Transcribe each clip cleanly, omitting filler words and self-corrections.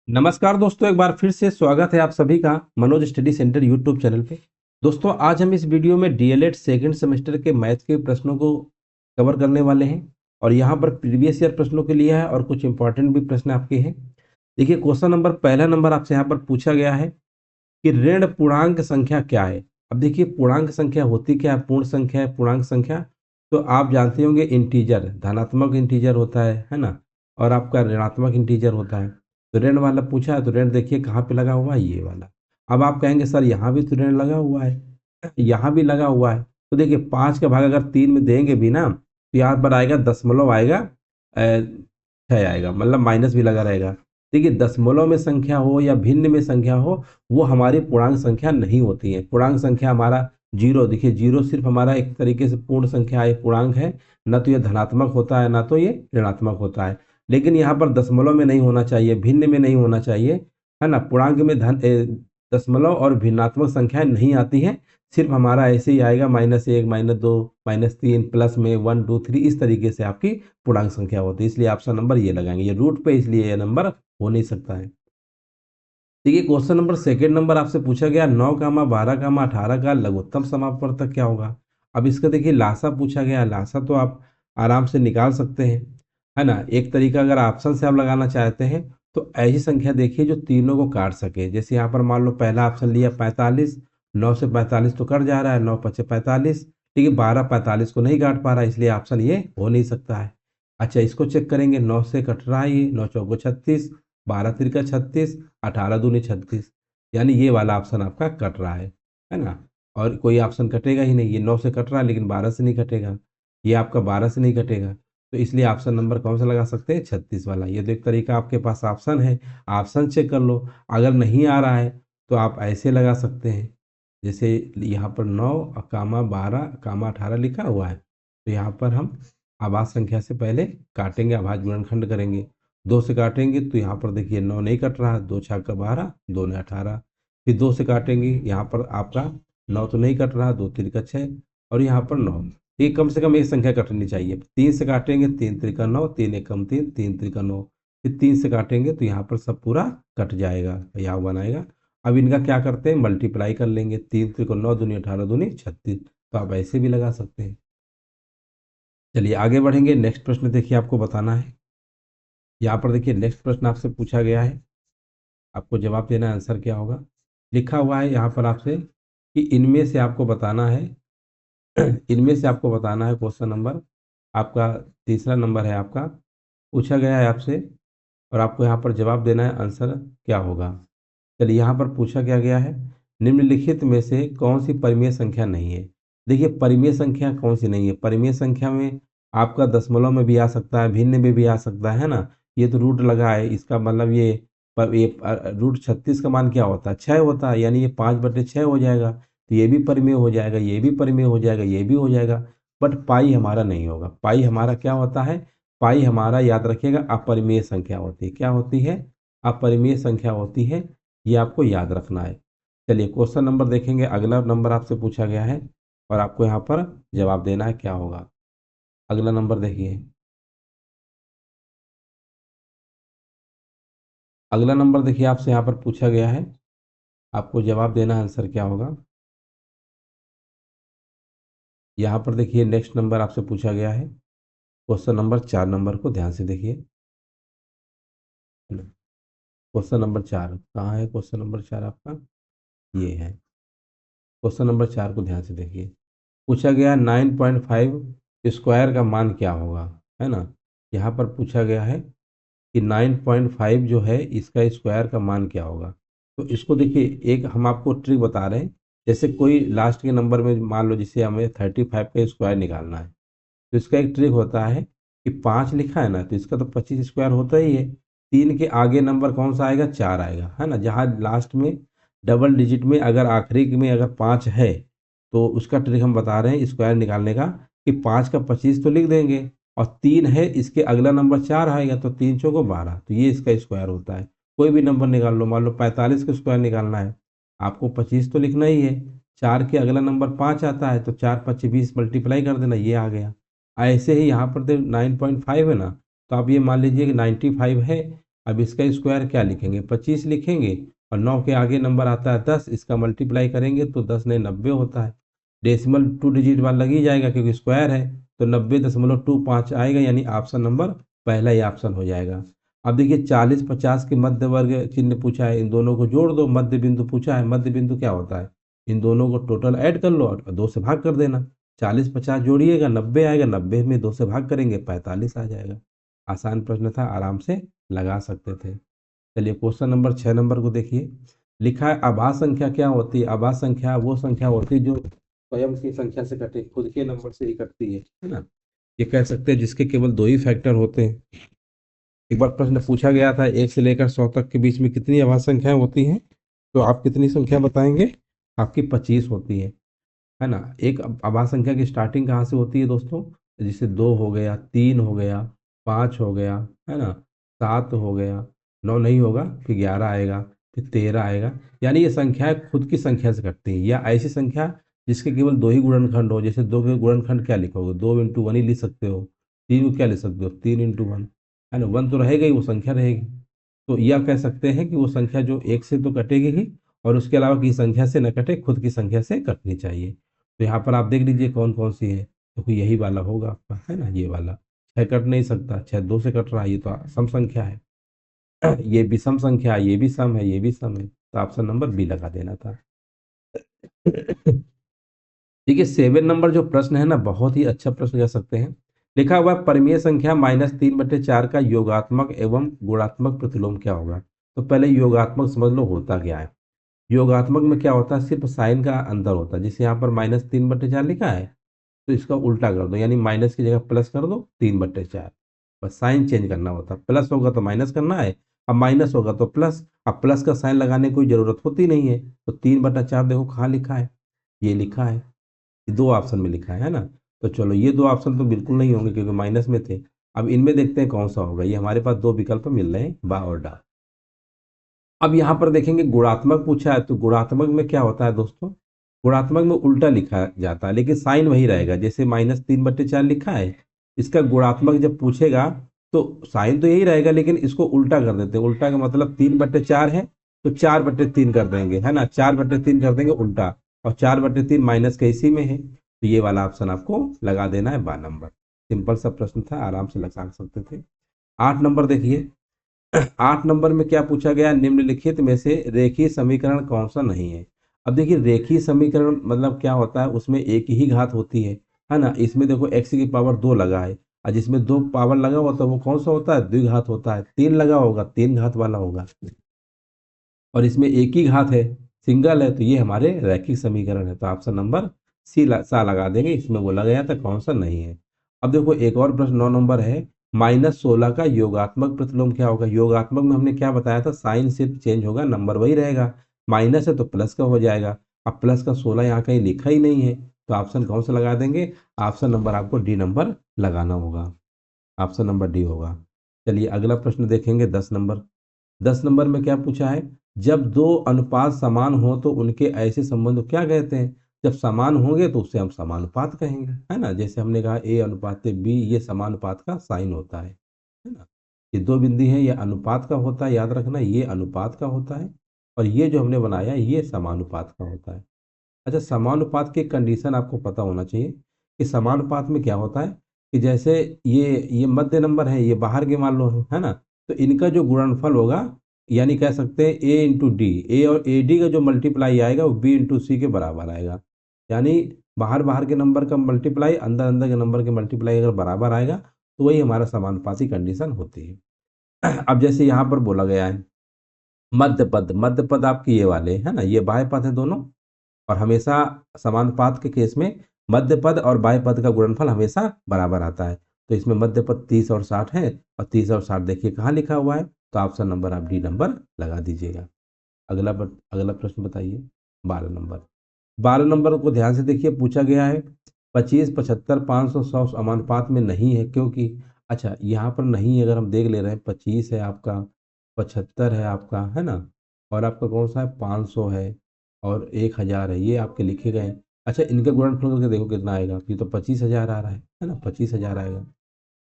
नमस्कार दोस्तों, एक बार फिर से स्वागत है आप सभी का Manoj study centre YouTube channel पे। दोस्तों, आज हम इस वीडियो में डीएलएड सेकंड सेमेस्टर के मैथ के प्रश्नों को कवर करने वाले हैं और यहाँ पर प्रीवियस ईयर प्रश्नों के लिए है और कुछ इंपॉर्टेंट भी प्रश्न आपके हैं। देखिए, क्वेश्चन नंबर पहला नंबर आपसे यहाँ पर पूछा गया है कि ऋण पूर्णांक संख्या क्या है। अब देखिए, पूर्णांक संख्या होती क्या है, पूर्ण संख्या है, पूर्णांक संख्या। तो आप जानते होंगे इंटीजर धनात्मक इंटीजर होता है ना, और आपका ऋणात्मक इंटीजर होता है। तो ऋण वाला पूछा है, तो ऋण देखिए कहाँ पे लगा हुआ है, ये वाला। अब आप कहेंगे सर यहाँ भी तो ऋण लगा हुआ है, यहाँ भी लगा हुआ है। तो देखिए 5 का भाग अगर 3 में देंगे भी ना, तो यहाँ पर आएगा दशमलव आएगा, 6 आएगा, मतलब माइनस भी लगा रहेगा। देखिए, दशमलव में संख्या हो या भिन्न में संख्या हो, वो हमारी पूर्णांक संख्या नहीं होती है। पूर्णांक संख्या हमारा जीरो, देखिए जीरो सिर्फ हमारा एक तरीके से पूर्ण संख्या है, पूर्णांक है। ना तो ये धनात्मक होता है, ना तो ये ऋणात्मक होता है। लेकिन यहाँ पर दशमलव में नहीं होना चाहिए, भिन्न में नहीं होना चाहिए, है ना। पूर्णांक में दशमलव और भिन्नात्मक संख्याएं नहीं आती हैं। सिर्फ हमारा ऐसे ही आएगा -1, -2, -3, प्लस में 1, 2, 3, इस तरीके से आपकी पूर्णांक संख्या होती है। इसलिए ऑप्शन नंबर ये लगाएंगे, ये रूट पे, इसलिए ये नंबर हो नहीं सकता है। देखिए, क्वेश्चन नंबर सेकंड नंबर आपसे पूछा गया 9, 12, 18 का लघुत्तम समापवर्तक क्या होगा। अब इसका देखिए लासा पूछा गया। लासा तो आप आराम से निकाल सकते हैं, है ना। एक तरीका अगर ऑप्शन से आप लगाना चाहते हैं तो ऐसी संख्या देखिए जो तीनों को काट सके। जैसे यहाँ पर मान लो पहला ऑप्शन लिया 45, 9 से 45 तो कट जा रहा है, 9 पचे 45, ठीक है। 12 45 को नहीं काट पा रहा है, इसलिए ऑप्शन ये हो नहीं सकता है। अच्छा, इसको चेक करेंगे, 9 से कट रहा है ये, 9 चौको 36, 12 तिरका 36, 18 दूनी 36, यानी ये वाला ऑप्शन आपका कट रहा है ना। और कोई ऑप्शन कटेगा ही नहीं, ये 9 से कट रहा है लेकिन 12 से नहीं कटेगा, ये आपका 12 से नहीं कटेगा। तो इसलिए ऑप्शन नंबर कौन सा लगा सकते हैं, 36 वाला। ये तो एक तरीका आपके पास ऑप्शन है, ऑप्शन चेक कर लो। अगर नहीं आ रहा है तो आप ऐसे लगा सकते हैं, जैसे यहाँ पर 9 कामा 12 कामा 18 लिखा हुआ है, तो यहाँ पर हम आवाज संख्या से पहले काटेंगे, अभाज्य गुणनखंड करेंगे। 2 से काटेंगे तो यहाँ पर देखिए 9 नहीं कट रहा, 2 छक्का 12, 2 ने 18। फिर 2 से काटेंगे, यहाँ पर आपका 9 तो नहीं कट रहा, 2 तिरका 6, और यहाँ पर 9। ये कम से कम एक संख्या कटनी चाहिए। 3 से काटेंगे, 3 तिरका 9, 3 एकम 3, 3 तिरका 9। फिर 3 से काटेंगे तो यहाँ पर सब पूरा कट जाएगा, यहाँ बनाएगा। अब इनका क्या करते हैं, मल्टीप्लाई कर लेंगे। 3 त्रिको 9, दूनी 18, दूनी 36। तो आप ऐसे भी लगा सकते हैं। चलिए आगे बढ़ेंगे, नेक्स्ट प्रश्न देखिए आपको बताना है। यहाँ पर देखिए नेक्स्ट प्रश्न आपसे पूछा गया है, आपको जवाब देना है, आंसर क्या होगा। लिखा हुआ है यहाँ पर आपसे कि इनमें से आपको बताना है इनमें से आपको बताना है, क्वेश्चन नंबर आपका तीसरा नंबर है आपका, पूछा गया है आपसे, और आपको यहाँ पर जवाब देना है, आंसर क्या होगा। चलिए, यहाँ पर पूछा क्या गया है, निम्नलिखित में से कौन सी परिमेय संख्या नहीं है। देखिए, परिमेय संख्या कौन सी नहीं है। परिमेय संख्या में आपका दशमलव में भी आ सकता है, भिन्न में भी आ सकता है ना। ये तो रूट लगा है, इसका मतलब ये रूट 36 का मान क्या होता है, 6 होता है, यानी ये 5/6 हो जाएगा। तो ये भी परिमेय हो जाएगा, ये भी परिमेय हो जाएगा, ये भी हो जाएगा। बट पाई हमारा नहीं होगा। पाई हमारा क्या होता है, पाई हमारा याद रखिएगा अपरिमेय संख्या होती है। क्या होती है, अपरिमेय संख्या होती है, ये आपको याद रखना है। चलिए क्वेश्चन नंबर देखेंगे, अगला नंबर आपसे पूछा गया है और आपको यहाँ पर जवाब देना है क्या होगा। अगला नंबर देखिए, अगला नंबर देखिए आपसे यहाँ पर पूछा गया है, आपको जवाब देना है, आंसर क्या होगा। यहाँ पर देखिए नेक्स्ट नंबर आपसे पूछा गया है, क्वेश्चन नंबर 4 नंबर को ध्यान से देखिए। क्वेश्चन नंबर 4 कहाँ है, क्वेश्चन नंबर 4 आपका ये है। क्वेश्चन नंबर 4 को ध्यान से देखिए, पूछा गया 9.5 स्क्वायर का मान क्या होगा, है ना। यहाँ पर पूछा गया है कि 9.5 जो है इसका स्क्वायर का मान क्या होगा। तो इसको देखिए, एक हम आपको ट्रिक बता रहे हैं। जैसे कोई लास्ट के नंबर में मान लो, जिसे हमें 35 का स्क्वायर निकालना है, तो इसका एक ट्रिक होता है कि 5 लिखा है ना, तो इसका तो 25 स्क्वायर होता ही है। 3 के आगे नंबर कौन सा आएगा, 4 आएगा, है ना। जहाँ लास्ट में डबल डिजिट में अगर आखिरी में अगर 5 है, तो उसका ट्रिक हम बता रहे हैं स्क्वायर निकालने का, कि 5 का 25 तो लिख देंगे, और 3 है, इसके अगला नंबर 4 आएगा, तो 3 चौको 12, तो ये इसका स्क्वायर होता है। कोई भी नंबर निकाल लो, मान लो 45 का स्क्वायर निकालना है, आपको 25 तो लिखना ही है। 4 के अगला नंबर 5 आता है, तो 4 5 20 मल्टीप्लाई कर देना, ये आ गया। ऐसे ही यहाँ पर तो 9.5 है ना, तो आप ये मान लीजिए कि 95 है, अब इसका स्क्वायर क्या लिखेंगे, 25 लिखेंगे, और 9 के आगे नंबर आता है 10, इसका मल्टीप्लाई करेंगे तो 10 ने 90 होता है। डेसिमल 2 डिजिट वाला लग ही जाएगा क्योंकि स्क्वायर है, तो 90.25 आएगा, यानी ऑप्शन नंबर पहला ही ऑप्शन हो जाएगा। अब देखिए 40-50 के मध्य वर्ग चिन्ह पूछा है, इन दोनों को जोड़ दो, मध्य बिंदु पूछा है, मध्य बिंदु क्या होता है, इन दोनों को टोटल ऐड कर लो और 2 से भाग कर देना। 40-50 जोड़िएगा 90 आएगा, 90 में 2 से भाग करेंगे 45 आ जाएगा। आसान प्रश्न था, आराम से लगा सकते थे। चलिए क्वेश्चन नंबर 6 नंबर को देखिए। लिखा है आभास संख्या क्या होती है। आभास संख्या वो संख्या होती है जो स्वयं की संख्या से कटे, खुद के नंबर से ही कटती है ना। ये कह सकते हैं जिसके केवल 2 ही फैक्टर होते हैं। एक बार प्रश्न पूछा गया था 1 से लेकर 100 तक के बीच में कितनी आभास संख्याएं होती हैं, तो आप कितनी संख्या बताएंगे, आपकी 25 होती है ना। एक आभास संख्या की स्टार्टिंग कहाँ से होती है दोस्तों, जैसे 2 हो गया, 3 हो गया, 5 हो गया, है ना, 7 हो गया, 9 नहीं होगा, फिर 11 आएगा, फिर 13 आएगा। यानी ये संख्याएं खुद की संख्या से कटती हैं, या ऐसी संख्या जिसके केवल 2 ही गुणनखंड हो। जैसे 2 के गुणनखंड क्या लिखोगे, 2 इंटू 1 ही लिख सकते हो। 3 को क्या लिख सकते हो, 3 इंटू 1, है ना, 1 तो रहेगा ही, वो संख्या रहेगी। तो यह कह सकते हैं कि वो संख्या जो 1 से तो कटेगी ही, और उसके अलावा किसी संख्या से न कटे, खुद की संख्या से कटनी चाहिए। तो यहाँ पर आप देख लीजिए कौन कौन सी है, तो यही वाला होगा आपका, है ना, ये वाला। 6 कट नहीं सकता, 6 2 से कट रहा है, ये तो सम संख्या है। ये भी सम संख्या है, ये भी सम है, ये भी सम है, तो ऑप्शन नंबर बी लगा देना था। देखिए 7 नंबर जो प्रश्न है ना, बहुत ही अच्छा प्रश्न कह सकते हैं। लिखा हुआ है परिमेय संख्या -3/4 का योगात्मक एवं गुणात्मक प्रतिलोम क्या होगा। तो पहले योगात्मक समझ लो होता क्या है। योगात्मक में क्या होता है, सिर्फ साइन का अंतर होता है। जैसे यहाँ पर -3/4 लिखा है, तो इसका उल्टा कर दो, यानी माइनस की जगह प्लस कर दो, 3/4। बस साइन चेंज करना होता है, प्लस होगा तो माइनस करना है, अब माइनस होगा तो प्लस। अब प्लस का साइन लगाने की कोई जरूरत होती नहीं है, तो 3/4 देखो कहाँ लिखा है, ये लिखा है, ये 2 ऑप्शन में लिखा है ना। तो चलो ये 2 ऑप्शन तो बिल्कुल नहीं होंगे क्योंकि माइनस में थे। अब इनमें देखते हैं कौन सा होगा। ये हमारे पास 2 विकल्प मिल रहे हैं, बा और डा। अब यहाँ पर देखेंगे गुणात्मक पूछा है, तो गुणात्मक में क्या होता है दोस्तों, गुणात्मक में उल्टा लिखा जाता है, लेकिन साइन वही रहेगा। जैसे -3/4 लिखा है, इसका गुणात्मक जब पूछेगा तो साइन तो यही रहेगा, लेकिन इसको उल्टा कर देते हैं। उल्टा का मतलब 3/4 है, तो 4/3 कर देंगे, है ना, 4/3 कर देंगे उल्टा, और 4/3 माइनस का इसी में है, तो ये वाला ऑप्शन आपको लगा देना है 12 नंबर। सिंपल सा प्रश्न था, आराम से लगा सकते थे। 8 नंबर देखिए। 8 नंबर में क्या पूछा गया, निम्नलिखित में से रेखीय समीकरण कौन सा नहीं है। अब देखिए रेखीय समीकरण मतलब क्या होता है, उसमें एक ही घात होती है ना। इसमें देखो x की पावर 2 लगा है, और जिसमें 2 पावर लगा हुआ तो वो कौन सा होता है, द्विघात होता है। 3 लगा होगा, 3 घात वाला होगा, और इसमें एक ही घात है, सिंगल है, तो ये हमारे रैखिक समीकरण है। तो ऑप्शन नंबर सा लगा देंगे, इसमें बोला गया था कौन सा नहीं है। अब देखो एक और प्रश्न 9 नंबर है, -16 का योगात्मक प्रतिलोम क्या होगा। योगात्मक में हमने क्या बताया था, साइन सिर्फ चेंज होगा, नंबर वही रहेगा। माइनस है तो प्लस का हो जाएगा। अब प्लस का 16 यहाँ कहीं लिखा ही नहीं है, तो ऑप्शन कौन सा लगा देंगे, ऑप्शन नंबर आपको डी नंबर लगाना होगा, ऑप्शन नंबर डी होगा। चलिए अगला प्रश्न देखेंगे 10 नंबर। 10 नंबर में क्या पूछा है, जब 2 अनुपात समान हो तो उनके ऐसे संबंध को क्या कहते हैं। जब समान होंगे तो उसे हम समानुपात कहेंगे, है ना। जैसे हमने कहा A/B, ये समानुपात का साइन होता है ना। ये 2 बिंदु हैं, ये अनुपात का होता है, याद रखना, ये अनुपात का होता है, और ये जो हमने बनाया ये समानुपात का होता है। अच्छा समानुपात की कंडीशन आपको पता होना चाहिए कि समानुपात में क्या होता है, कि जैसे ये मध्य नंबर है, ये बाहर के मान लो है ना, तो इनका जो गुणनफल होगा, यानी कह सकते हैं A/D, ए और AD का जो मल्टीप्लाई आएगा वो B/C के बराबर आएगा। यानी बाहर बाहर के नंबर का मल्टीप्लाई, अंदर अंदर के नंबर के मल्टीप्लाई अगर बराबर आएगा, तो वही हमारा समानुपाती कंडीशन होती है। अब जैसे यहाँ पर बोला गया है मध्य पद, मध्य पद आपके ये वाले है ना, ये बाह्य पद है दोनों, और हमेशा समानुपात के केस में मध्य पद और बाह्य पद का गुणनफल हमेशा बराबर आता है। तो इसमें मध्य पद 30 और 60 है, और 30 और 60 देखिए कहाँ लिखा हुआ है, तो ऑप्शन नंबर आप डी नंबर लगा दीजिएगा। अगला प्रश्न बताइए 12 नंबर। 12 नंबर को ध्यान से देखिए, पूछा गया है 25, 75, 500, 100 समानुपात में नहीं है, क्योंकि अच्छा यहाँ पर नहीं, अगर हम देख ले रहे हैं 25 है आपका, 75 है आपका, है ना, और आपका कौन सा है 500 है, और 1000 है, ये आपके लिखे गए हैं। अच्छा इनका गुणनफल करके देखो कितना आएगा, ये तो 25,000 आ रहा है ना, 25,000 आएगा।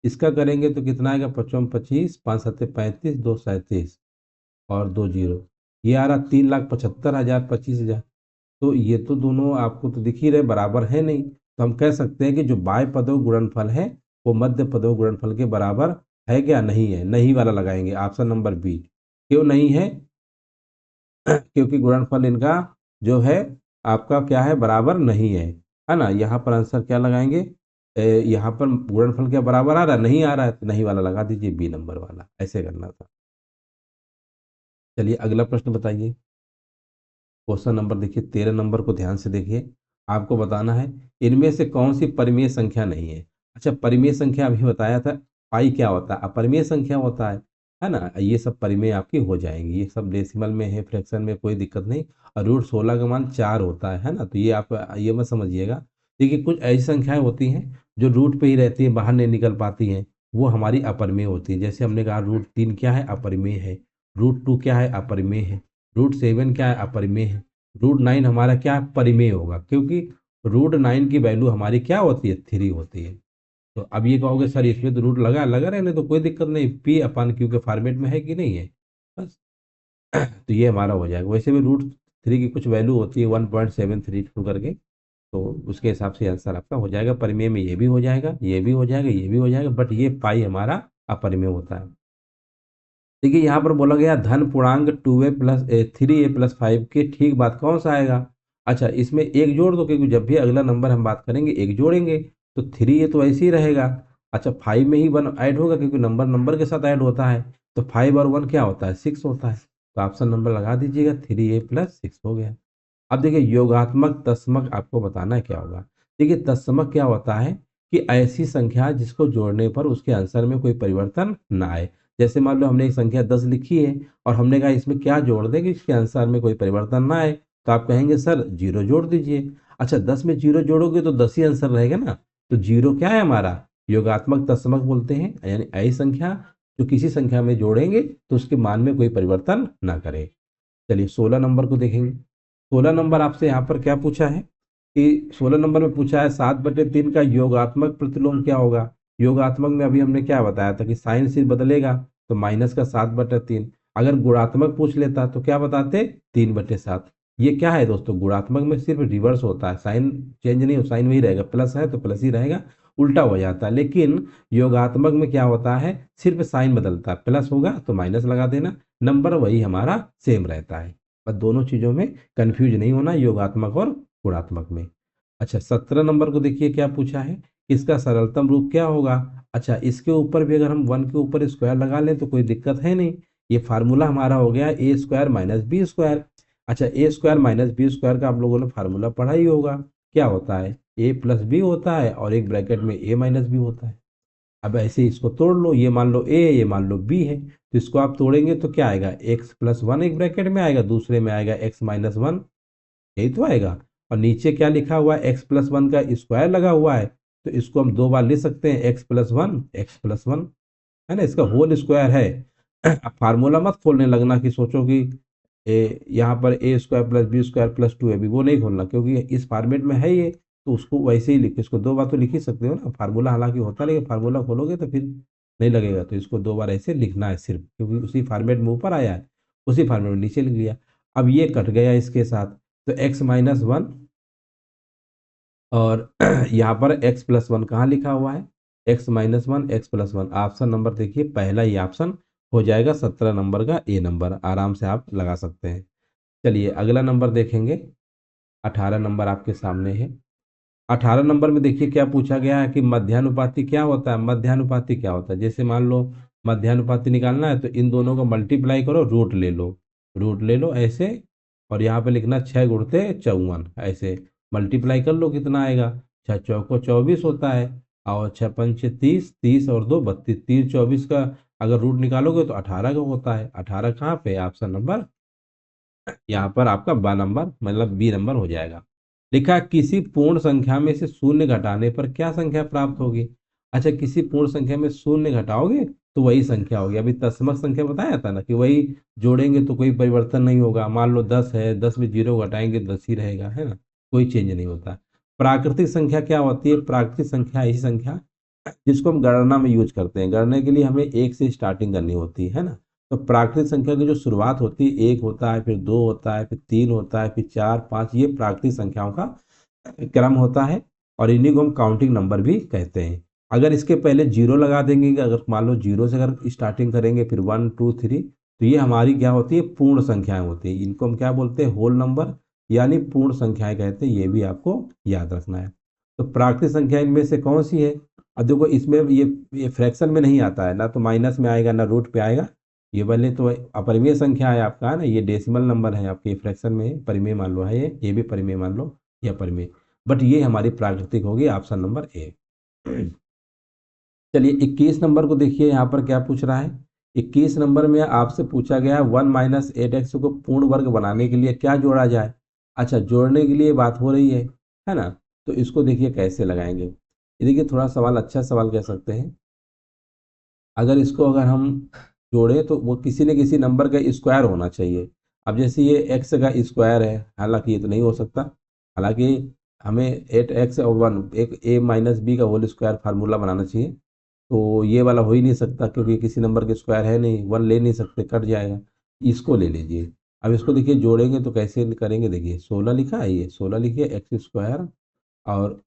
इसका करेंगे तो कितना आएगा, 55 25, 5 7 35, 2 37 और 2 जीरो, ये आ रहा 3,75,000 25,000। तो ये तो दोनों आपको तो दिख ही रहे बराबर है नहीं, तो हम कह सकते हैं कि जो बाय पदों गुणनफल है वो मध्य पदों गुणनफल के बराबर है क्या, नहीं है, नहीं वाला लगाएंगे, ऑप्शन नंबर बी। क्यों नहीं है? क्योंकि गुणनफल इनका जो है आपका क्या है, बराबर नहीं है ना। यहाँ पर आंसर क्या लगाएंगे, यहाँ पर गुणनफल क्या बराबर आ रहा है, नहीं आ रहा है, तो नहीं वाला लगा दीजिए, बी नंबर वाला, ऐसे करना था। चलिए अगला प्रश्न बताइए। क्वेश्चन नंबर देखिए 13 नंबर को ध्यान से देखिए। आपको बताना है इनमें से कौन सी परिमेय संख्या नहीं है। अच्छा, परिमेय संख्या अभी बताया था, पाई क्या होता है, अपरिमेय संख्या होता है ना। ये सब परिमेय आपकी हो जाएंगी, ये सब डेसिमल में है, फ्रैक्शन में कोई दिक्कत नहीं। और रूट 16 का मान 4 होता है ना, तो ये आप ये मत समझिएगा। देखिए कुछ ऐसी संख्याएं होती हैं जो रूट पे ही रहती हैं, बाहर नहीं निकल पाती हैं, वो हमारी अपरिमेय होती है। जैसे हमने कहा रूट 3 क्या है, अपरिमेय है। रूट 2 क्या है, अपरिमेय है। रूट 7 क्या है, अपरिमेय है। रूट 9 हमारा क्या है, परिमेय होगा, क्योंकि रूट 9 की वैल्यू हमारी क्या होती है, 3 होती है। तो अब ये कहोगे सर इसमें तो रूट लगा लगा रहने तो कोई दिक्कत नहीं, पी अपान क्यू के फॉर्मेट में है कि नहीं है, बस। तो ये हमारा हो जाएगा। वैसे भी रूट 3 की कुछ वैल्यू होती है 1.732 करके, तो उसके हिसाब से आंसर आपका हो जाएगा। परिमेय में ये भी हो जाएगा, ये भी हो जाएगा, ये भी हो जाएगा, बट ये पाई हमारा अपरिमेय होता है। देखिए यहाँ पर बोला गया धन पूर्णांक 3a+5 के ठीक बाद कौन सा आएगा। अच्छा, इसमें एक जोड़ दो, क्योंकि जब भी अगला नंबर हम बात करेंगे एक जोड़ेंगे, तो 3 तो ऐसे ही रहेगा। अच्छा, 5 में ही 1 ऐड होगा, क्योंकि नंबर नंबर के साथ ऐड होता है, तो 5 और 1 क्या होता है, 6 होता है। तो ऑप्शन नंबर लगा दीजिएगा, 3a+6 हो गया। अब देखिए योगात्मक तत्समक आपको बताना है क्या होगा। देखिए तत्समक क्या होता है कि ऐसी संख्या जिसको जोड़ने पर उसके आंसर में कोई परिवर्तन ना आए। जैसे मान लो हमने एक संख्या 10 लिखी है और हमने कहा इसमें क्या जोड़ दें कि इसके आंसर में कोई परिवर्तन ना आए, तो आप कहेंगे सर जीरो जोड़ दीजिए। अच्छा, 10 में जीरो जोड़ोगे तो 10 ही आंसर रहेगा ना, तो जीरो क्या है हमारा, योगात्मक तत्समक बोलते हैं, यानी ऐसी संख्या जो किसी संख्या में जोड़ेंगे तो उसके मान में कोई परिवर्तन ना करे। चलिए 16 नंबर को देखेंगे। 16 नंबर आपसे यहाँ पर क्या पूछा है कि 16 नंबर में पूछा है 7/3 का योगात्मक प्रतिलोम क्या होगा। योगात्मक में अभी हमने क्या बताया था कि साइन सिर्फ बदलेगा, तो माइनस का 7/3। अगर गुणात्मक पूछ लेता तो क्या बताते, 3/7। ये क्या है दोस्तों, गुणात्मक में सिर्फ रिवर्स होता है, साइन चेंज नहीं हो, साइन वही रहेगा, प्लस है तो प्लस ही रहेगा, उल्टा हो जाता है। लेकिन योगात्मक में क्या होता है, सिर्फ साइन बदलता है, प्लस होगा तो माइनस लगा देना, नंबर वही हमारा सेम रहता है। बस दोनों चीजों में कंफ्यूज नहीं होना, योगात्मक और गुणात्मक में। अच्छा 17 नंबर को देखिए क्या पूछा है, इसका सरलतम रूप क्या होगा। अच्छा, इसके ऊपर भी अगर हम 1 के ऊपर स्क्वायर लगा लें तो कोई दिक्कत है नहीं। ये फार्मूला हमारा हो गया a² - b²। अच्छा, a² - b² का आप लोगों ने फार्मूला पढ़ा ही होगा, क्या होता है, a+b होता है और एक ब्रैकेट में a-b होता है। अब ऐसे इसको तोड़ लो, ये मान लो ए, ये मान लो बी है, तो इसको आप तोड़ेंगे तो क्या आएगा, x+1 एक ब्रैकेट में आएगा, दूसरे में आएगा x-1, यही तो आएगा। और नीचे क्या लिखा हुआ है, x+1 का स्क्वायर लगा हुआ है, तो इसको हम दो बार लिख सकते हैं, x+1 है ना, इसका होल स्क्वायर है। अब फार्मूला मत खोलने लगना कि सोचो कि यहाँ पर a² + b² + 2ab, वो नहीं खोलना, क्योंकि इस फॉर्मेट में है ये, तो उसको वैसे ही लिखो, इसको दो बार तो लिख ही सकते हो ना, फार्मूला हालांकि होता है लेकिन फार्मूला खोलोगे तो फिर नहीं लगेगा, तो इसको दो बार ऐसे लिखना है सिर्फ, क्योंकि उसी फॉर्मेट में ऊपर आया है, उसी फॉर्मेट में नीचे लिख लिया। अब ये कट गया इसके साथ, तो x-1 और यहाँ पर x+1 कहाँ लिखा हुआ है, x-1 x+1, ऑप्शन नंबर देखिए पहला ही ऑप्शन हो जाएगा 17 नंबर का ए नंबर, आराम से आप लगा सकते हैं। चलिए अगला नंबर देखेंगे, 18 नंबर आपके सामने है। 18 नंबर में देखिए क्या पूछा गया है कि मध्यानुपाती क्या होता है। मध्यानुपाती क्या होता है, जैसे मान लो मध्यानुपाती निकालना है तो इन दोनों को मल्टीप्लाई करो, रूट ले लो, रूट ले लो ऐसे, और यहाँ पे लिखना 6 × 54, ऐसे मल्टीप्लाई कर लो, कितना आएगा, 6 × 4 = 24 होता है, और 6 × 5 = 30, 30 और 2 32, 3 24 का अगर रूट निकालोगे तो 18 का होता है। 18 कहाँ पे, ऑप्शन नंबर यहाँ पर आपका बा नंबर मतलब बी नंबर हो जाएगा। लिखा है, किसी पूर्ण संख्या में से शून्य घटाने पर क्या संख्या प्राप्त होगी। अच्छा, किसी पूर्ण संख्या में शून्य घटाओगे तो वही संख्या होगी। अभी तत्समक संख्या बताया था ना कि वही जोड़ेंगे तो कोई परिवर्तन नहीं होगा। मान लो 10 है, 10 में जीरो घटाएंगे 10 ही रहेगा, है ना, कोई चेंज नहीं होता। प्राकृतिक संख्या क्या होती है, प्राकृतिक संख्या ऐसी संख्या जिसको हम गणना में यूज करते हैं। गणना के लिए हमें एक से स्टार्टिंग करनी होती है ना। तो प्राकृतिक संख्या की जो शुरुआत होती है, एक होता है, फिर दो होता है, फिर तीन होता है, फिर चार, पाँच, ये प्राकृतिक संख्याओं का क्रम होता है और इन्हीं को हम काउंटिंग नंबर भी कहते हैं। अगर इसके पहले जीरो लगा देंगे, कि अगर मान लो जीरो से अगर स्टार्टिंग करेंगे, फिर वन टू थ्री, तो ये हमारी क्या होती है, पूर्ण संख्याएं होती हैं। इनको हम क्या बोलते हैं, होल नंबर, यानी पूर्ण संख्याएं कहते हैं। ये भी आपको याद रखना है। तो प्राकृतिक संख्या इनमें से कौन सी है? अब देखो, इसमें ये फ्रैक्शन में नहीं आता है ना, तो माइनस में आएगा ना रूट पे आएगा। ये वाले तो अपरिमेय संख्या है आपका, है ना, ये डेसिमल नंबर है आपके, फ्रैक्शन में है, परिमेय मान लो है, ये भी परिमेय मान लो या परिमेय। बट ये हमारी प्राकृतिक होगी, ऑप्शन नंबर ए। चलिए 21 नंबर को देखिए, यहाँ पर क्या पूछ रहा है। 21 नंबर में आपसे पूछा गया 1 - 8x को पूर्ण वर्ग बनाने के लिए क्या जोड़ा जाए। अच्छा, जोड़ने के लिए बात हो रही है ना। तो इसको देखिए कैसे लगाएंगे। ये देखिए, थोड़ा सवाल, अच्छा सवाल कह सकते हैं। अगर इसको अगर हम जोड़े तो वो किसी न किसी नंबर का स्क्वायर होना चाहिए। अब जैसे ये एक्स का स्क्वायर है, हालांकि ये तो नहीं हो सकता। हालांकि हमें 8x और वन, एक a - b का होल स्क्वायर फार्मूला बनाना चाहिए। तो ये वाला हो ही नहीं सकता, क्योंकि किसी नंबर के स्क्वायर है नहीं, वन ले नहीं सकते, कट जाएगा। इसको ले लीजिए। अब इसको देखिए जोड़ेंगे तो कैसे करेंगे, देखिए 16 लिखा है, ये 16 लिखिए, एक्स स्क्वायर, और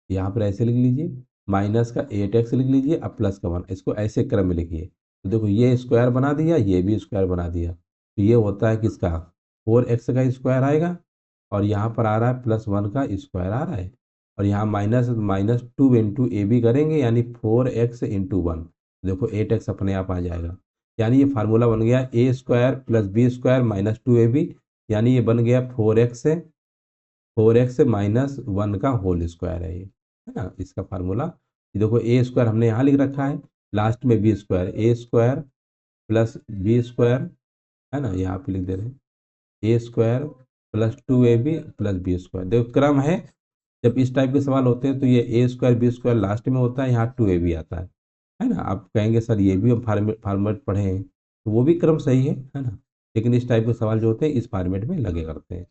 यहाँ पर ऐसे लिख लीजिए, माइनस का 8x लिख लीजिए, अब प्लस का 1, इसको ऐसे क्रम में लिखिए। तो देखो, ये स्क्वायर बना दिया, ये भी स्क्वायर बना दिया, तो ये होता है किसका, 4x का स्क्वायर आएगा, और यहाँ पर आ रहा है +1 का स्क्वायर आ रहा है, और यहाँ minus minus 2 into A B करेंगे, यानी 4x इंटू वन। देखो 8x अपने आप आ जाएगा। यानी ये फार्मूला बन गया A square plus B square -2ab, यानी ये बन गया 4x माइनस वन का होल स्क्वायर है ना, इसका फार्मूला। ये देखो, ए स्क्वायर हमने यहाँ लिख रखा है, लास्ट में B square, A square plus B square, है ना, यहाँ पे लिख दे रहे हैं, A square +2ab plus B square. देखो क्रम है। जब इस टाइप के सवाल होते हैं तो ये ए स्क्वायर बी स्क्वायर लास्ट में होता है, यहाँ 2ab आता है ना। आप कहेंगे सर ये भी हम फार्मेट पढ़े हैं, तो वो भी क्रम सही है ना। लेकिन इस टाइप के सवाल जो होते हैं इस फॉर्मेट में लगे करते हैं।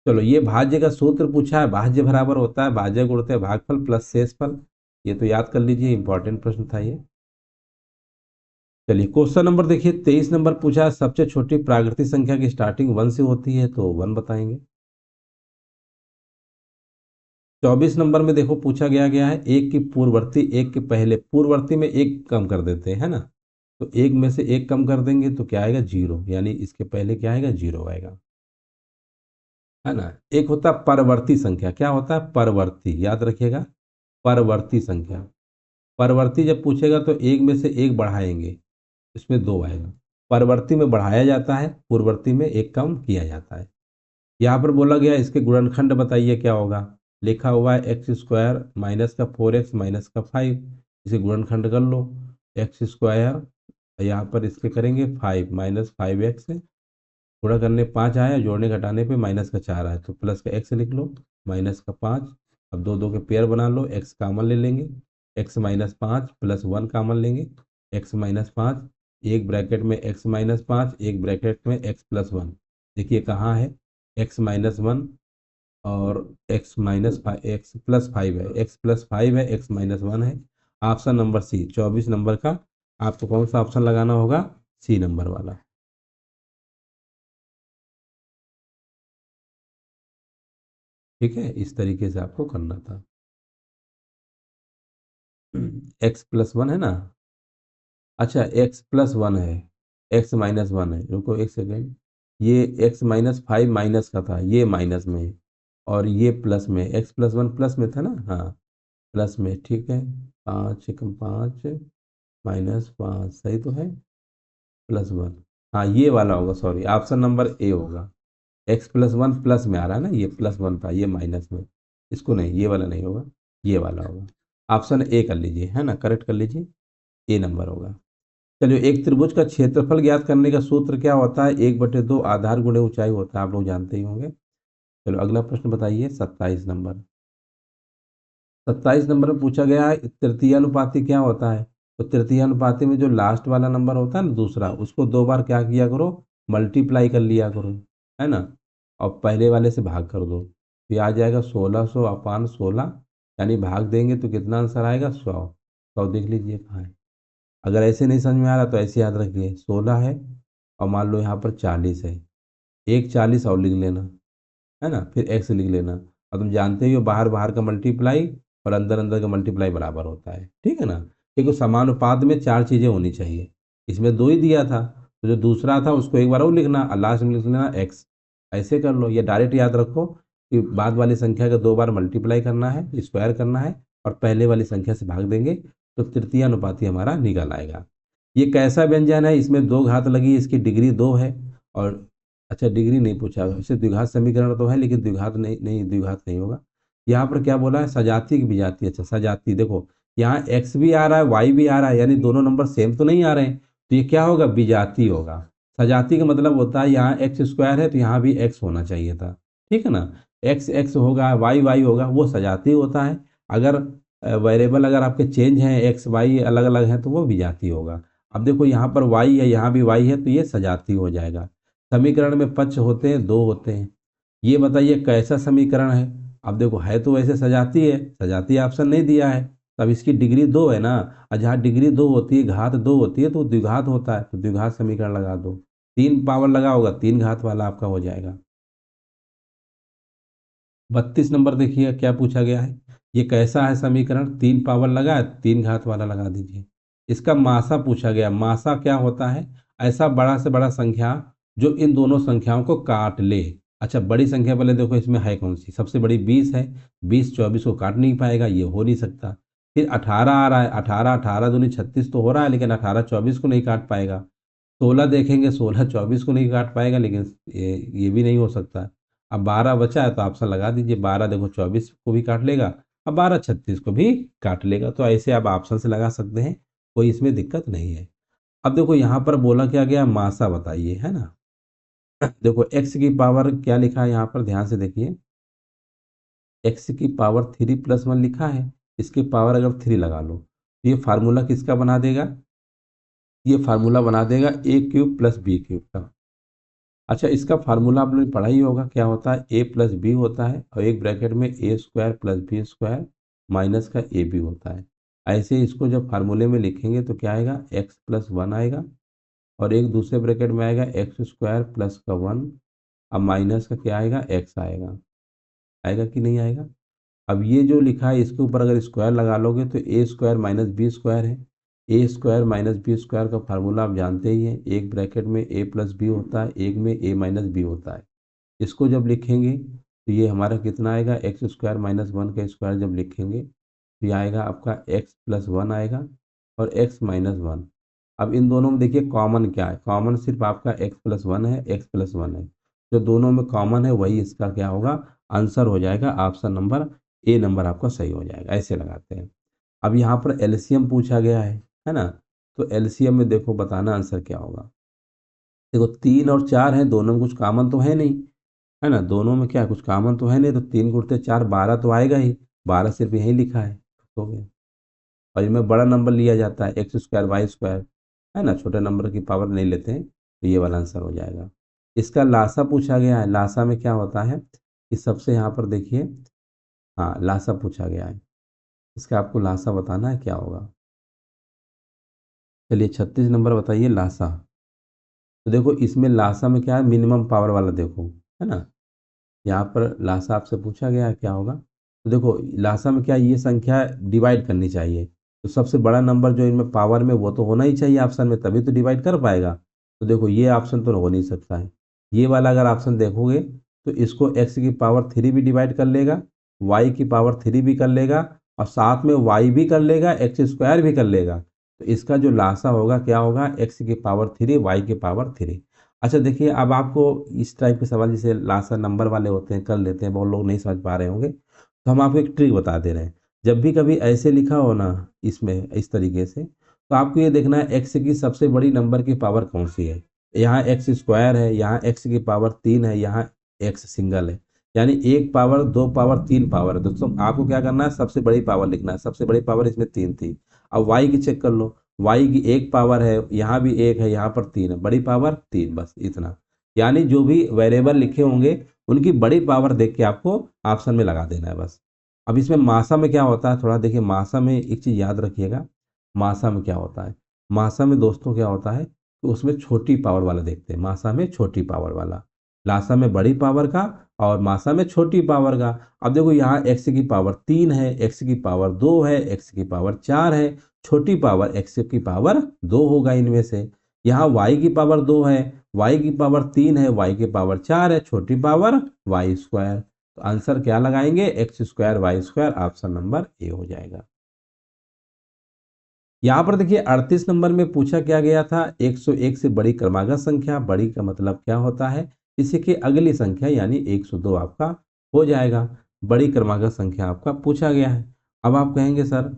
चलो, ये भाज्य का सूत्र पूछा है, भाज्य बराबर होता है भाज्य गुणित भागफल प्लस शेषफल। ये तो याद कर लीजिए, इंपॉर्टेंट प्रश्न था ये। चलिए क्वेश्चन नंबर देखिए, 23 नंबर पूछा है, सबसे छोटी प्राकृतिक संख्या की स्टार्टिंग 1 से होती है, तो 1 बताएंगे। 24 नंबर में देखो पूछा गया है, एक की पूर्ववर्ती एक के पहले, पूर्ववर्ती में एक कम कर देते हैं, है ना। तो एक में से एक कम कर देंगे तो क्या आएगा, जीरो, यानी इसके पहले क्या आएगा, जीरो आएगा, है ना। एक होता है परवर्ती संख्या, क्या होता है परवर्ती, याद रखिएगा, परवर्ती संख्या। परवर्ती जब पूछेगा तो एक में से एक बढ़ाएंगे, इसमें दो आएगा। परवर्ती में बढ़ाया जाता है, पूर्ववर्ती में एक कम किया जाता है। यहाँ पर बोला गया इसके गुणनखंड बताइए क्या होगा। लिखा हुआ है एक्स स्क्वायर माइनस का 4x माइनस का 5, इसे गुणनखंड कर लो। एक्स स्क्वायर, यहाँ पर इसके करेंगे 5 -5x, गुणा करने 5 आया, जोड़ने घटाने पे माइनस का 4 आया, तो प्लस का x लिख लो, माइनस का 5। अब दो दो के पेयर बना लो, x कामन ले लेंगे, x-5 प्लस 1 कामन लेंगे, x-5, एक ब्रैकेट में x-5, एक ब्रैकेट में x+1। देखिए कहाँ है x-1, और x-5 है, x+5 है, x-1 है। ऑप्शन नंबर सी, 24 नंबर का आपको कौन सा ऑप्शन लगाना होगा, सी नंबर वाला। ठीक है, इस तरीके से आपको करना था। x+1 है ना। अच्छा, x+1 है, x-1 है, रुको एक सेकेंड। ये x-5 माइनस का था, ये माइनस में है, और ये प्लस में, x+1 प्लस में था ना, हाँ प्लस में, ठीक है। 5 एकम 5 -5 सही तो है, +1। हाँ ये वाला होगा, सॉरी, ऑप्शन नंबर ए होगा। x+1 प्लस में आ रहा है ना, ये +1 था, ये माइनस में, इसको नहीं, ये वाला नहीं होगा, ये वाला होगा। ऑप्शन ए कर लीजिए, है ना, करेक्ट कर लीजिए, ए नंबर होगा। चलिए, एक त्रिभुज का क्षेत्रफल ज्ञात करने का सूत्र क्या होता है, 1/2 आधार गुणे ऊंचाई होता है, आप लोग जानते ही होंगे। चलो अगला प्रश्न बताइए, 27 नंबर। 27 नंबर में पूछा गया है तृतीय अनुपाती क्या होता है। तो तृतीय अनुपाती में जो लास्ट वाला नंबर होता है ना, दूसरा, उसको दो बार क्या किया करो, मल्टीप्लाई कर लिया करो, है ना, और पहले वाले से भाग कर दो, तो ये आ जाएगा 1600/16, यानी भाग देंगे तो कितना आंसर आएगा 100। देख लीजिए कहाँ है। अगर ऐसे नहीं समझ में आ रहा तो ऐसे याद रखिए 16 है और मान लो यहाँ पर 40 है, एक 40 और लिख लेना, है ना, फिर एक्स लिख लेना। और तुम जानते ही हो बाहर बाहर का मल्टीप्लाई और अंदर अंदर का मल्टीप्लाई बराबर होता है, ठीक है ना। क्योंकि समानुपात में चार चीज़ें होनी चाहिए, इसमें दो ही दिया था, तो जो दूसरा था उसको एक बार और लिखना और लास्ट में लिख लेना एक्स। ऐसे कर लो, या डायरेक्ट याद रखो कि बाद वाली संख्या का दो बार मल्टीप्लाई करना है, स्क्वायर करना है और पहले वाली संख्या से भाग देंगे तो तृतीय अनुपाती हमारा निकल आएगा। ये कैसा व्यंजन है, इसमें दो घात लगी, इसकी डिग्री 2 है। और अच्छा डिग्री नहीं पूछा, वैसे द्विघात समीकरण तो है लेकिन द्विघात नहीं, द्विघात नहीं होगा। यहाँ पर क्या बोला है, सजाती की विजाती। अच्छा सजाती, देखो यहाँ एक्स भी आ रहा है वाई भी आ रहा है, यानी दोनों नंबर सेम तो नहीं आ रहे हैं, तो ये क्या होगा, विजाती होगा। सजाती का मतलब होता है यहाँ एक्स स्क्वायर है तो यहाँ भी एक्स होना चाहिए था, ठीक है ना। एक्स एक्स होगा, वाई वाई होगा, वो सजाती होता है। अगर वेरिएबल अगर आपके चेंज हैं, एक्स वाई अलग अलग हैं, तो वो विजाती होगा। अब देखो यहाँ पर वाई है, यहाँ भी वाई है, तो ये सजाती हो जाएगा। समीकरण में पक्ष होते हैं, दो होते हैं। ये बताइए कैसा समीकरण है। अब देखो है तो वैसे सजाती है, सजाती ऑप्शन नहीं दिया है, तब इसकी डिग्री 2 है ना। और जहाँ डिग्री 2 होती है, घात 2 होती है, तो द्विघात होता है, तो द्विघात समीकरण लगा दो। 3 पावर लगा होगा, 3 घात वाला आपका हो जाएगा। 32 नंबर देखिए क्या पूछा गया है। ये कैसा है समीकरण, 3 पावर लगा है, 3 घात वाला लगा दीजिए। इसका मासा पूछा गया, मासा क्या होता है, ऐसा बड़ा से बड़ा संख्या जो इन दोनों संख्याओं को काट ले। अच्छा बड़ी संख्या पहले देखो इसमें है कौन सी, सबसे बड़ी 20 है, 20 24 को काट नहीं पाएगा, ये हो नहीं सकता। फिर 18 आ रहा है, 18 18 दूनी 36 तो हो रहा है, लेकिन 18 24 को नहीं काट पाएगा। 16 देखेंगे, 16 24 को नहीं काट पाएगा, लेकिन ये भी नहीं हो सकता। अब 12 बचा है तो ऑप्शन लगा दीजिए, 12 देखो 24 को भी काट लेगा, अब 12 36 को भी काट लेगा, तो ऐसे आप ऑप्शन से लगा सकते हैं, कोई इसमें दिक्कत नहीं है। अब देखो यहाँ पर बोला क्या गया, मासा बताइए, है ना। देखो एक्स की पावर क्या लिखा है यहाँ पर, ध्यान से देखिए, एक्स की पावर 3+1 लिखा है, इसकी पावर अगर 3 लगा लो तो ये फार्मूला किसका बना देगा, ये फार्मूला बना देगा ए क्यूब प्लस बी क्यूब का। अच्छा इसका फार्मूला आपने पढ़ा ही होगा, क्या होता है, ए प्लस बी होता है और एक ब्रैकेट में A square plus B square minus का ए बी होता है। ऐसे इसको जब फार्मूले में लिखेंगे तो क्या आएगा, एक्स प्लस वन आएगा और एक दूसरे ब्रैकेट में आएगा एक्स स्क्वायर प्लस का वन, अब माइनस का क्या आएगा, एक्स आएगा। आएगा कि नहीं आएगा। अब ये जो लिखा है इसके ऊपर अगर स्क्वायर लगा लोगे तो ए स्क्वायर माइनस बी स्क्वायर है। ए स्क्वायर माइनस बी स्क्वायर का फार्मूला आप जानते ही हैं, एक ब्रैकेट में ए प्लस बी होता है, एक में ए माइनस बी होता है। इसको जब लिखेंगे तो ये हमारा कितना आएगा, एक्स स्क्वायर माइनस वन का स्क्वायर जब लिखेंगे तो ये आएगा आपका एक्स प्लस वन आएगा और एक्स माइनस वन। अब इन दोनों में देखिए कॉमन क्या है, कॉमन सिर्फ आपका एक्स प्लस वन है, एक्स प्लस वन है, जो दोनों में कॉमन है वही इसका क्या होगा, आंसर हो जाएगा। ऑप्शन नंबर ए नंबर आपका सही हो जाएगा, ऐसे लगाते हैं। अब यहाँ पर एलसीएम पूछा गया है ना, तो एलसीएम में देखो बताना आंसर क्या होगा। देखो 3 और 4 है, दोनों में कुछ कॉमन तो है नहीं, है ना, दोनों में क्या कुछ कॉमन तो है नहीं, तो 3 गुणते 4 12 तो आएगा ही, 12 सिर्फ यहीं लिखा है, तो हो गया। और इनमें बड़ा नंबर लिया जाता है एक्स स्क्वायर वाई स्क्वायर, है ना, छोटे नंबर की पावर नहीं लेते हैं, तो ये वाला आंसर हो जाएगा। इसका लासा पूछा गया है, लासा में क्या होता है कि सबसे यहाँ पर देखिए, हाँ लासा पूछा गया है, इसका आपको लासा बताना है क्या होगा। चलिए 36 नंबर बताइए लासा। तो देखो इसमें लासा में क्या है, मिनिमम पावर वाला देखो, है ना, यहाँ पर लासा आपसे पूछा गया है क्या होगा। तो देखो लासा में क्या है, ये संख्या डिवाइड करनी चाहिए, तो सबसे बड़ा नंबर जो इनमें पावर में वो तो होना ही चाहिए ऑप्शन में, तभी तो डिवाइड कर पाएगा। तो देखो ये ऑप्शन तो हो नहीं सकता है। ये वाला अगर ऑप्शन देखोगे तो इसको एक्स की पावर 3 भी डिवाइड कर लेगा, वाई की पावर 3 भी कर लेगा और साथ में वाई भी कर लेगा, एक्स स्क्वायर भी कर लेगा। तो इसका जो लासा होगा क्या होगा, एक्स की पावर 3 वाई की पावर 3। अच्छा देखिए अब आपको इस टाइप के सवाल जैसे लास्ट नंबर वाले होते हैं कर लेते हैं, बहुत लोग नहीं समझ पा रहे होंगे, तो हम आपको एक ट्रिक बता दे रहे हैं। जब भी कभी ऐसे लिखा हो ना इसमें इस तरीके से, तो आपको ये देखना है एक्स की सबसे बड़ी नंबर की पावर कौन सी है। यहाँ एक्स स्क्वायर है, यहाँ एक्स की पावर 3 है, यहाँ एक्स सिंगल है, यानी एक पावर दो पावर तीन पावर है। दोस्तों आपको क्या करना है, सबसे बड़ी पावर लिखना है, सबसे बड़ी पावर इसमें 3 थी। अब वाई की चेक कर लो, वाई की एक पावर है, यहाँ भी एक है, यहाँ पर 3 है, बड़ी पावर 3, बस इतना। यानी जो भी वेरिएबल लिखे होंगे उनकी बड़ी पावर देख के आपको ऑप्शन में लगा देना है बस। अब इसमें मासा में क्या होता है, थोड़ा देखिए, मासा में एक चीज़ याद रखिएगा। मासा में क्या होता है, मासा में दोस्तों क्या होता है कि उसमें छोटी पावर वाला देखते हैं, मासा में छोटी पावर वाला, लासा में बड़ी पावर का, और मासा में छोटी पावर का। अब देखो यहाँ एक्स की पावर 3 है, एक्स की पावर 2 है, एक्स की पावर 4 है, छोटी पावर एक्स की पावर 2 होगा इनमें से। यहाँ वाई की पावर 2 है, वाई की पावर 3 है, वाई की पावर 4 है, छोटी पावर वाई स्क्वायर। तो आंसर क्या लगाएंगे, X square Y square, option number A हो जाएगा। यहाँ पर देखिए 38 नंबर में पूछा क्या गया था, 101 से बड़ी क्रमागत संख्या, बड़ी का मतलब क्या होता है, इसी की अगली संख्या यानी 102 आपका हो जाएगा। बड़ी क्रमागत संख्या आपका पूछा गया है। अब आप कहेंगे सर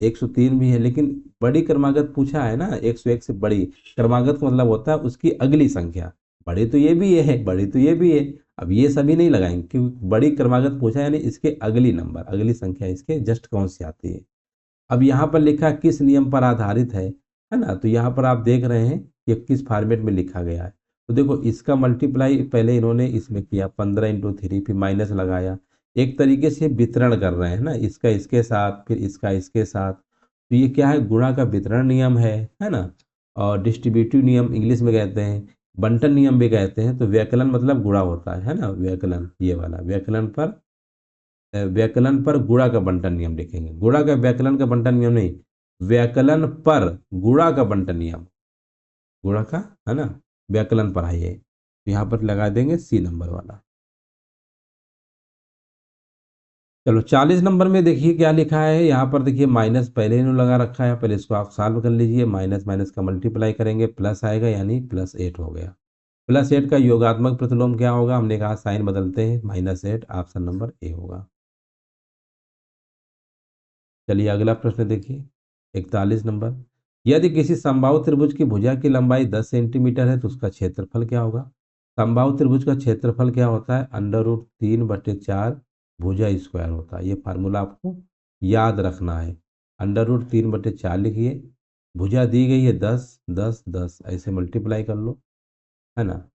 103 भी है, लेकिन बड़ी क्रमागत पूछा है ना, 101 से बड़ी क्रमागत का मतलब होता है उसकी अगली संख्या। बड़ी तो ये भी है, बड़ी तो ये भी है। अब ये सभी नहीं लगाएंगे क्योंकि बड़ी क्रमागत पूछा है, यानी इसके अगली नंबर, अगली संख्या इसके जस्ट कौन सी आती है। अब यहाँ पर लिखा किस नियम पर आधारित है ना, तो यहाँ पर आप देख रहे हैं कि किस फॉर्मेट में लिखा गया है। तो देखो इसका मल्टीप्लाई पहले इन्होंने इसमें किया 15 × 3, फिर माइनस लगाया, एक तरीके से वितरण कर रहे हैं ना, इसका इसके साथ फिर इसका इसके साथ। तो ये क्या है, गुणा का वितरण नियम है ना, और डिस्ट्रीब्यूटिव नियम इंग्लिश में कहते हैं, बंटन नियम भी कहते हैं। तो व्यकलन मतलब गुणा होता है ना, व्यकलन ये वाला, व्यकलन पर गुणा का बंटन नियम लिखेंगे, गुणा का व्यकलन का बंटन नियम नहीं, व्यकलन पर गुणा का बंटन नियम, गुणा का है ना, व्यकलन पर है ये। तो यहाँ पर लगा देंगे सी नंबर वाला। चलो 40 नंबर में देखिए क्या लिखा है, यहाँ पर देखिए माइनस पहले इन्होंने लगा रखा है, पहले इसको आप सॉल्व कर लीजिए, माइनस माइनस का मल्टीप्लाई करेंगे, प्लस आएगा यानी +8 हो गया। +8 का योगात्मक प्रतिलोम क्या होगा, हमने कहा साइन बदलते हैं, -8, ऑप्शन नंबर ए होगा। चलिए अगला प्रश्न देखिए 41 नंबर, यदि किसी समबाहु त्रिभुज की भुजा की लंबाई 10 सेंटीमीटर है तो उसका क्षेत्रफल क्या होगा। समबाहु त्रिभुज का क्षेत्रफल क्या होता है, √3/4 भुजा स्क्वायर होता है। ये फार्मूला आपको याद रखना है। √3/4 लिखिए, भुजा दी गई है 10 10 10, ऐसे मल्टीप्लाई कर लो, है ना,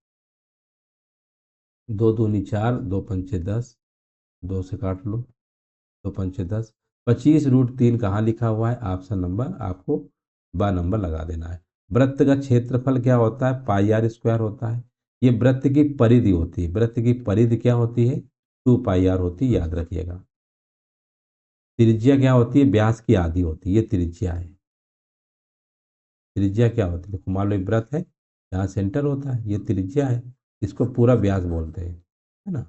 2 दूनी 4, 2 पंचे 10, 2 से काट लो, 2 पंचे 10, 25√3 कहाँ लिखा हुआ है, ऑप्शन नंबर आपको ब नंबर लगा देना है। वृत्त का क्षेत्रफल क्या होता है, πr² होता है। ये वृत्त की परिधि होती है, वृत्त की परिधि क्या होती है, 2πr होती है, याद रखिएगा। त्रिज्या क्या होती है, व्यास की आधी होती है, ये त्रिज्या है। त्रिज्या क्या होती है, देखो मान लो एक वृत्त है, यहाँ सेंटर होता है, ये त्रिज्या है, इसको पूरा व्यास बोलते हैं, है ना।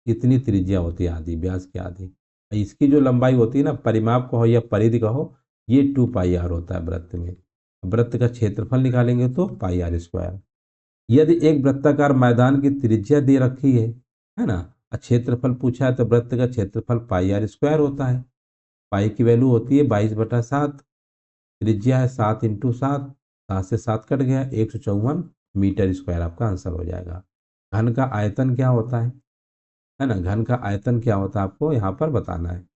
इतनी त्रिज्या होती है आधी, व्यास की आधी। इसकी जो लंबाई होती है ना, परिमाप कहो या परिधि कहो, ये 2πr होता है वृत्त में। वृत्त का क्षेत्रफल निकालेंगे तो πr²। यदि एक वृत्ताकार मैदान की त्रिज्या दे रखी है ना, और क्षेत्रफल पूछा है, तो वृत्त का क्षेत्रफल πr² होता है। पाई की वैल्यू होती है 22/7, त्रिज्या है 7 × 7, 7 से 7 कट गया, 154 मीटर स्क्वायर आपका आंसर हो जाएगा। घन का आयतन क्या होता है ना, घन का आयतन क्या होता है आपको यहाँ पर बताना है।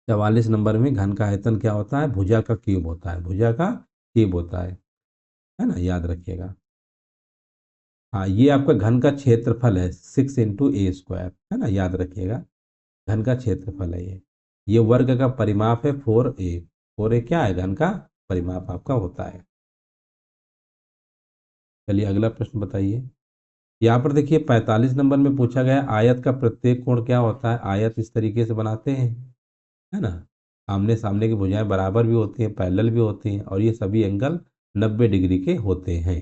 44 नंबर में घन का आयतन क्या होता है, भुजा का क्यूब होता है, भुजा का क्यूब होता है ना, याद रखिएगा। हाँ, ये आपका घन का क्षेत्रफल है 6 × a², है ना, याद रखिएगा, घन का क्षेत्रफल है ये वर्ग का परिमाप है 4a। 4a क्या है, घन का परिमाप आपका होता है। चलिए अगला प्रश्न बताइए। यहाँ पर देखिए 45 नंबर में पूछा गया आयत का प्रत्येक कोण क्या होता है। आयत इस तरीके से बनाते हैं, है ना, आमने सामने की भुजाएं बराबर भी होती हैं, पैरेलल भी होती हैं, और ये सभी एंगल 90 डिग्री के होते हैं।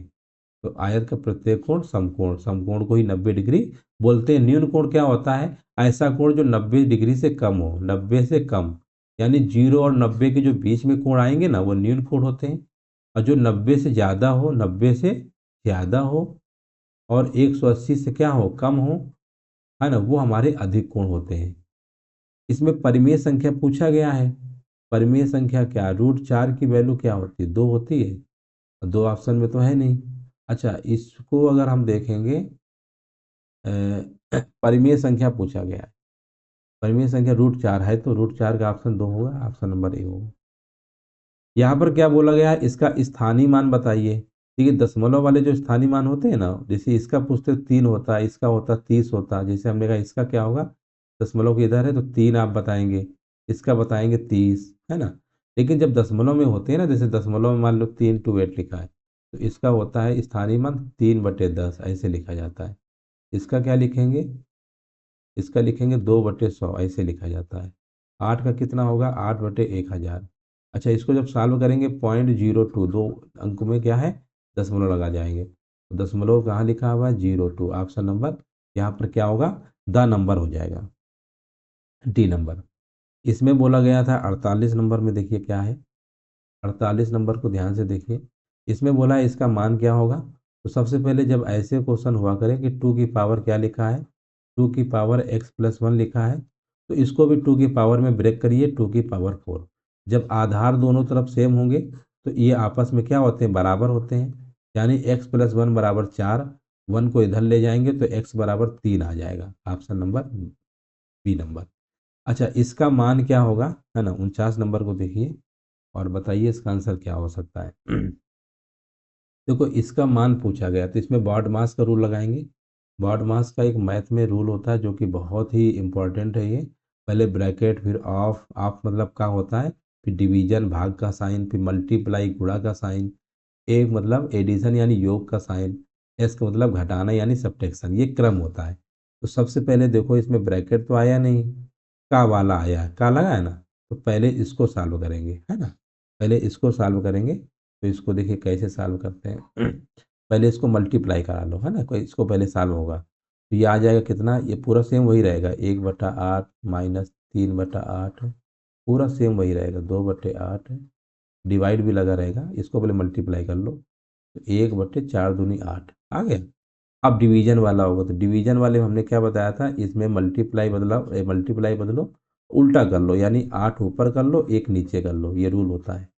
तो आयत का प्रत्येक कोण समकोण, समकोण को ही 90 डिग्री बोलते हैं। न्यून कोण क्या होता है, ऐसा कोण जो 90 डिग्री से कम हो, 90 से कम, यानी 0 और 90 के जो बीच में कोण आएंगे ना, वो न्यून कोण होते हैं। और जो 90 से ज़्यादा हो, 90 से ज़्यादा हो और 180 से क्या हो, कम हो, है ना, वो हमारे अधिक कोण होते हैं। इसमें परिमेय संख्या पूछा गया है। परिमेय संख्या क्या, √4 की वैल्यू क्या होती है, 2 होती है, और 2 ऑप्शन में तो है नहीं। अच्छा, इसको अगर हम देखेंगे, परिमेय संख्या पूछा गया है, परिमेय संख्या √4 है, तो √4 का ऑप्शन 2 होगा, ऑप्शन नंबर ए होगा। यहाँ पर क्या बोला गया है, इसका स्थानीय मान बताइए। ठीक है, दशमलव वाले जो स्थानीय मान होते हैं ना, जैसे इसका पूछते 3 होता है, इसका होता 30 होता है, जैसे हमने कहा इसका क्या होगा दशमलव के इधर है तो 3 आप बताएंगे, इसका बताएंगे 30, है ना। लेकिन जब दशमलव में होते हैं ना, जैसे दशमलव में मान लो 328 लिखा है, तो इसका होता है स्थानीय मान 3/10, ऐसे लिखा जाता है। इसका क्या लिखेंगे, इसका लिखेंगे 2/100, ऐसे लिखा जाता है। 8 का कितना होगा, 8/1000। अच्छा, इसको जब सॉल्व करेंगे 0.02, दो अंक में क्या है, दशमलव लगा जाएंगे, तो दशमलव कहाँ लिखा हुआ है, 02, ऑप्शन नंबर यहाँ पर क्या होगा, द नंबर हो जाएगा, डी नंबर। इसमें बोला गया था 48 नंबर में, देखिए क्या है, 48 नंबर को ध्यान से देखिए। इसमें बोला है इसका मान क्या होगा। तो सबसे पहले जब ऐसे क्वेश्चन हुआ करें कि 2 की पावर क्या लिखा है, 2 की पावर x+1 लिखा है, तो इसको भी 2 की पावर में ब्रेक करिए, 2 की पावर 4। जब आधार दोनों तरफ सेम होंगे तो ये आपस में क्या होते हैं, बराबर होते हैं, यानी x+1 बराबर 4, 1 को इधर ले जाएंगे तो x बराबर 3 आ जाएगा, ऑप्शन नंबर बी नंबर। अच्छा, इसका मान क्या होगा, है ना, 49 नंबर को देखिए और बताइए इसका आंसर क्या हो सकता है। देखो, इसका मान पूछा गया तो इसमें बॉड मास का रूल लगाएंगे। बॉड मास का एक मैथ में रूल होता है जो कि बहुत ही इंपॉर्टेंट है ये। पहले ब्रैकेट, फिर ऑफ, ऑफ मतलब का होता है, फिर डिवीजन भाग का साइन, फिर मल्टीप्लाई गुणा का साइन, एक मतलब एडिशन यानी योग का साइन, एस का मतलब घटाना यानी सब्ट्रैक्शन, ये क्रम होता है। तो सबसे पहले देखो इसमें ब्रैकेट तो आया नहीं, का वाला आया है, का लगा है ना, तो पहले इसको सॉल्व करेंगे, है ना, पहले इसको सॉल्व करेंगे। तो इसको देखिए कैसे सॉल्व करते हैं। पहले इसको मल्टीप्लाई करा लो, है ना, कोई इसको पहले सॉल्व होगा तो ये आ जाएगा कितना, ये पूरा सेम वही रहेगा, 1/8 माइनस 3/8, पूरा सेम वही रहेगा, 2/8, डिवाइड भी लगा रहेगा, इसको पहले मल्टीप्लाई कर लो, तो 1/4 दूनी 8 आ गया। अब डिवीजन वाला होगा तो डिवीजन वाले में हमने क्या बताया था, इसमें मल्टीप्लाई बदला, मल्टीप्लाई बदलो, उल्टा कर लो, यानी 8 ऊपर कर लो, 1 नीचे कर लो, ये रूल होता है।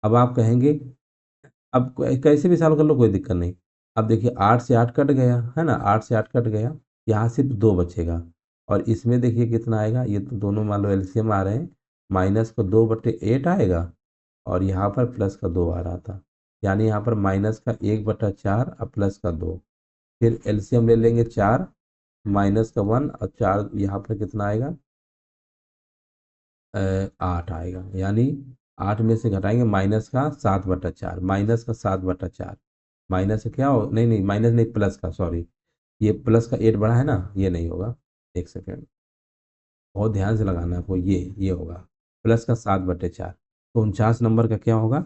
अब आप कहेंगे, अब कैसे भी सॉल्व कर लो कोई दिक्कत नहीं। अब देखिए 8 से 8 कट गया, है ना, 8 से 8 कट गया, यहाँ सिर्फ 2 बचेगा। और इसमें देखिए कितना आएगा, ये तो दोनों मान लो एलसीएम आ रहे हैं, माइनस का 2/8 आएगा और यहाँ पर प्लस का 2 आ रहा था, यानी यहाँ पर माइनस का 1/4 और प्लस का 2। फिर एलसीएम ले लेंगे 4, माइनस का 1 और 4, यहाँ पर कितना आएगा, 8 आएगा, यानी 8 में से घटाएंगे माइनस का 7/4, माइनस का 7/4, माइनस का क्या हो, नहीं नहीं माइनस नहीं, प्लस का, सॉरी, ये प्लस का 8 बड़ा है ना, ये नहीं होगा, एक सेकेंड, बहुत ध्यान से लगाना है आपको, ये होगा प्लस का 7/4। तो 49 नंबर का क्या होगा,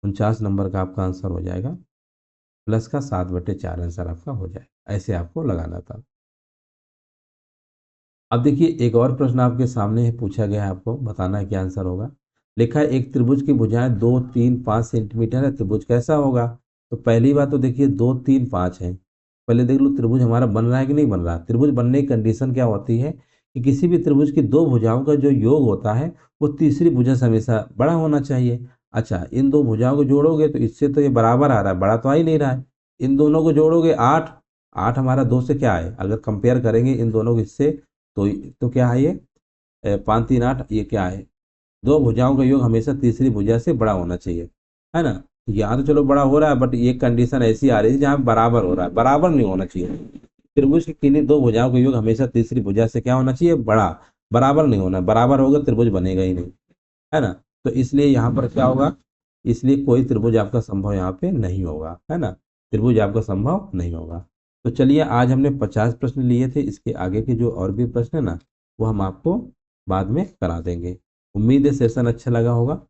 49 नंबर का आपका आंसर हो जाएगा प्लस का 7/4, आंसर आपका हो जाएगा, ऐसे आपको लगाना था। अब देखिए एक और प्रश्न आपके सामने है, पूछा गया है, आपको बताना है क्या आंसर होगा। लिखा है एक त्रिभुज की भुजाएं 2, 3, 5 सेंटीमीटर है, त्रिभुज कैसा होगा। तो पहली बात तो देखिए 2, 3, 5 है, पहले देख लो त्रिभुज हमारा बन रहा है कि नहीं बन रहा। त्रिभुज बनने की कंडीशन क्या होती है कि किसी भी त्रिभुज की दो भुजाओं का जो योग होता है वो तीसरी भुजा से हमेशा बड़ा होना चाहिए। अच्छा, इन दो भुजाओं को जोड़ोगे तो इससे तो ये बराबर आ रहा है, बड़ा तो आ ही नहीं रहा है। इन दोनों को जोड़ोगे 8, 8 हमारा 2 से क्या है, अगर कंपेयर करेंगे इन दोनों को इससे, तो क्या है ये, 5, 3, 8, ये क्या है, दो भुजाओं का योग हमेशा तीसरी भुजा से बड़ा होना चाहिए, है ना। यहाँ तो चलो बड़ा हो रहा है, बट ये कंडीशन ऐसी आ रही है जहाँ बराबर हो रहा है, बराबर नहीं होना चाहिए। त्रिभुज की किन्हीं दो भुजाओं का योग हमेशा तीसरी भुजा से क्या होना चाहिए, बड़ा, बराबर नहीं होना, बराबर होगा त्रिभुज बनेगा ही नहीं, है ना। तो इसलिए यहाँ पर क्या होगा, इसलिए कोई त्रिभुज आपका संभव यहाँ पे नहीं होगा, है ना, त्रिभुज आपका संभव नहीं होगा। तो चलिए आज हमने 50 प्रश्न लिए थे, इसके आगे के जो और भी प्रश्न है ना, वो हम आपको बाद में करा देंगे। उम्मीद है सेशन अच्छा लगा होगा,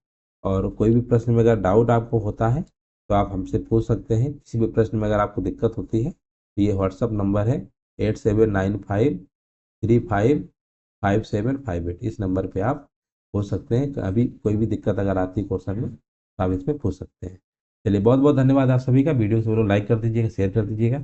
और कोई भी प्रश्न में अगर डाउट आपको होता है तो आप हमसे पूछ सकते हैं। किसी भी प्रश्न में अगर आपको दिक्कत होती है तो ये व्हाट्सअप नंबर है 8795355758, इस नंबर पे आप पूछ सकते हैं। अभी कोई भी दिक्कत अगर आती है क्वेश्चन में तो आप इसमें पूछ सकते हैं। चलिए, बहुत बहुत धन्यवाद आप सभी का। वीडियो को लाइक कर दीजिएगा, शेयर कर दीजिएगा।